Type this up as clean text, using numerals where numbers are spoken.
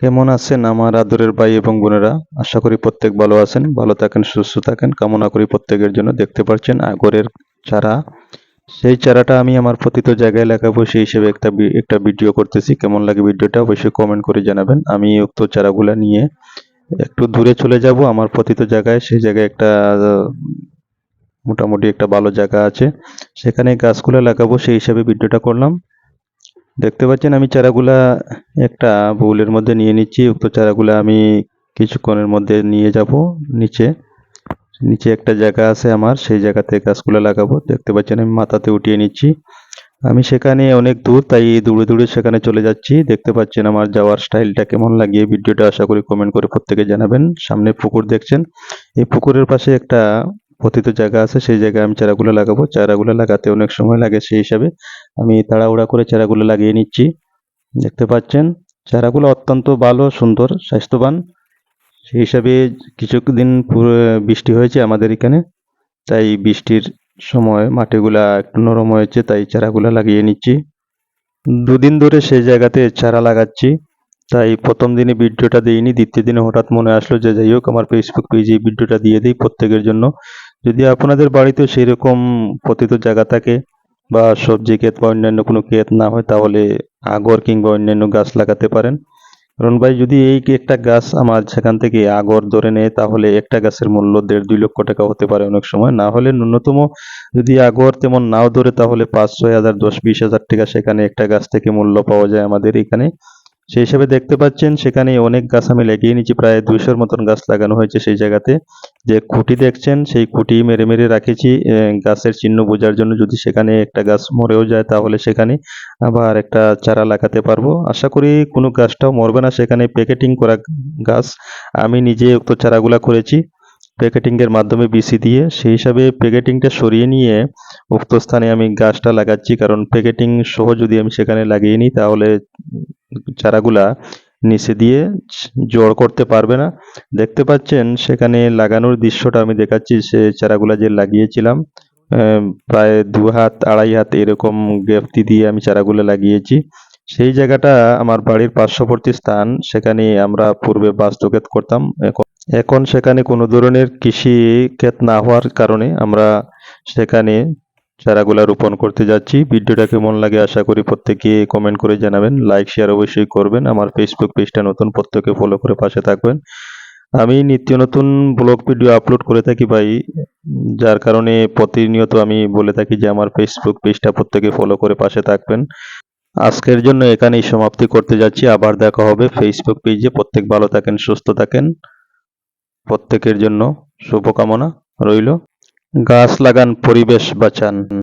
কেমন আছেন আমার আদরের ভাই এবং বোনেরা? আশা করি প্রত্যেক ভালো আছেন, ভালো থাকেন, সুস্থ থাকেন কামনা করি প্রত্যেকের জন্য। দেখতে পাচ্ছেন আগরের চারা, সেই চারাটা আমি আমার পতিত জায়গায় লাগাবো সেই হিসেবে একটা ভিডিও করতেছি। কেমন লাগে ভিডিওটা অবশ্যই কমেন্ট করে জানাবেন। আমি উক্ত চারাগুলা নিয়ে একটু দূরে চলে যাব আমার পতিত জায়গায়। সেই জায়গায় একটা মোটামুটি একটা ভালো জায়গা আছে, সেখানে গাছগুলা লাগাবো সেই হিসাবে ভিডিওটা করলাম। দেখতে পাচ্ছেন আমি চারাগুলা একটা বোলের মধ্যে নিয়ে নিচ্ছি। উক্ত চারাগুলা আমি কিছুক্ষণের মধ্যে নিয়ে যাব নিচে। নিচে একটা জায়গা আছে আমার, সেই জায়গাতে গাছগুলা লাগাবো। দেখতে পাচ্ছেন আমি মাথাতে উঠিয়ে নিচ্ছি। আমি সেখানে অনেক দূর, তাই দূরে দূরে সেখানে চলে যাচ্ছি। দেখতে পাচ্ছেন আমার যাওয়ার স্টাইলটা কেমন লাগে ভিডিওটা আশা করি কমেন্ট করে প্রত্যেকে জানাবেন। সামনে পুকুর দেখছেন, এই পুকুরের পাশে একটা পতিত জায়গা আছে, সেই জায়গায় আমি চারাগুলো লাগাবো। চারাগুলো লাগাতে অনেক সময় লাগে, সেই হিসাবে আমি তাড়াহুড়া করে চারাগুলো লাগিয়ে নিচ্ছি। দেখতে পাচ্ছেন চারাগুলো অত্যন্ত ভালো, সুন্দর, স্বাস্থ্যবান। সেই হিসাবে কিছুদিন পুরো বৃষ্টি হয়েছে আমাদের এখানে, তাই বৃষ্টির সময় মাটিগুলা একটু নরম হয়েছে, তাই চারাগুলা লাগিয়ে নিচ্ছি। দুদিন ধরে সেই জায়গাতে চারা লাগাচ্ছি, তাই প্রথম দিনে ভিডিওটা দিইনি। দ্বিতীয় দিনে হঠাৎ মনে আসলো যে যাই হোক আমার ফেসবুক পেজে এই ভিডিওটা দিয়ে দিই প্রত্যেকের জন্য। যদি আপনাদের বাড়িতে সেরকম পতিত জায়গা থাকে বা সবজি ক্ষেত বা অন্যান্য কোনো ক্ষেত না হয়, তাহলে আগর কিংবা অন্যান্য গাছ লাগাতে পারেন। কারণ ভাই যদি এই একটা গাছ আমার সেখান থেকে আগর ধরে নেয়, তাহলে একটা গাছের মূল্য 1.5-2 লক্ষ টাকা হতে পারে অনেক সময়। না হলে ন্যূনতম যদি আগর তেমন নাও ধরে, তাহলে 5-6 হাজার, 10-20 হাজার টাকা সেখানে একটা গাছ থেকে মূল্য পাওয়া যায় আমাদের এখানে। সেই হিসাবে দেখতে পাচ্ছেন সেখানে অনেক গাছ আমি লাগিয়ে নিয়েছি, প্রায় 200-র মতন গাছ লাগানো হয়েছে সেই জায়গাতে। যে খুঁটি দেখছেন সেই খুঁটি মেরে মেরে রাখেছি গাছের চিহ্ন বোঝার জন্য। যদি সেখানে একটা গাছ মরেও যায়, তাহলে সেখানে আবার একটা চারা লাগাতে পারবো। আশা করি কোনো গাছটাও মরবে না, সেখানে প্যাকেটিং করা গাছ আমি নিজে উক্ত চারাগুলা করেছি প্যাকেটিং এর মাধ্যমে বিসি দিয়ে। সেই হিসাবে প্যাকেটিংটা সরিয়ে নিয়ে উক্ত স্থানে আমি গাছটা লাগাচ্ছি, কারণ প্যাকেটিং সহ যদি আমি সেখানে লাগিয়ে নিই, তাহলে চারাগুলা নিচে দিয়ে জড় করতে পারবে না। দেখতে পাচ্ছেন সেখানে লাগানোর দৃশ্যটা আমি দেখাচ্ছি। সে চারাগুলা যে লাগিয়েছিলাম প্রায় 2 হাত 2.5 হাত এরকম গ্যাপ্তি দিয়ে আমি চারাগুলো লাগিয়েছি। সেই জায়গাটা আমার বাড়ির পার্শ্ববর্তী স্থান, সেখানে আমরা পূর্বে বাস্তু-ক্ষেত করতাম। এখন সেখানে কোনো ধরনের কৃষি ক্ষেত না হওয়ার কারণে আমরা সেখানে চারাগুলা রোপণ করতে যাচ্ছি। ভিডিওটা কেমন লাগে আশা করি প্রত্যেকে কমেন্ট করে জানাবেন। লাইক শেয়ার অবশ্যই করবেন। আমার ফেসবুক পেজটা নতুন, প্রত্যেকে ফলো করে পাশে থাকবেন। আমি নিত্য নতুন ব্লগ ভিডিও আপলোড করে থাকি ভাই, যার কারণে প্রতিনিয়ত আমি বলে থাকি যে আমার ফেসবুক পেজটা প্রত্যেকে ফলো করে পাশে থাকবেন। আজকের জন্য এখানেই সমাপ্তি করতে যাচ্ছি, আবার দেখা হবে ফেসবুক পেজে। প্রত্যেক ভালো থাকেন, সুস্থ থাকেন, প্রত্যেকের জন্য শুভকামনা রইল। গাছ লাগান, পরিবেশ বাঁচান।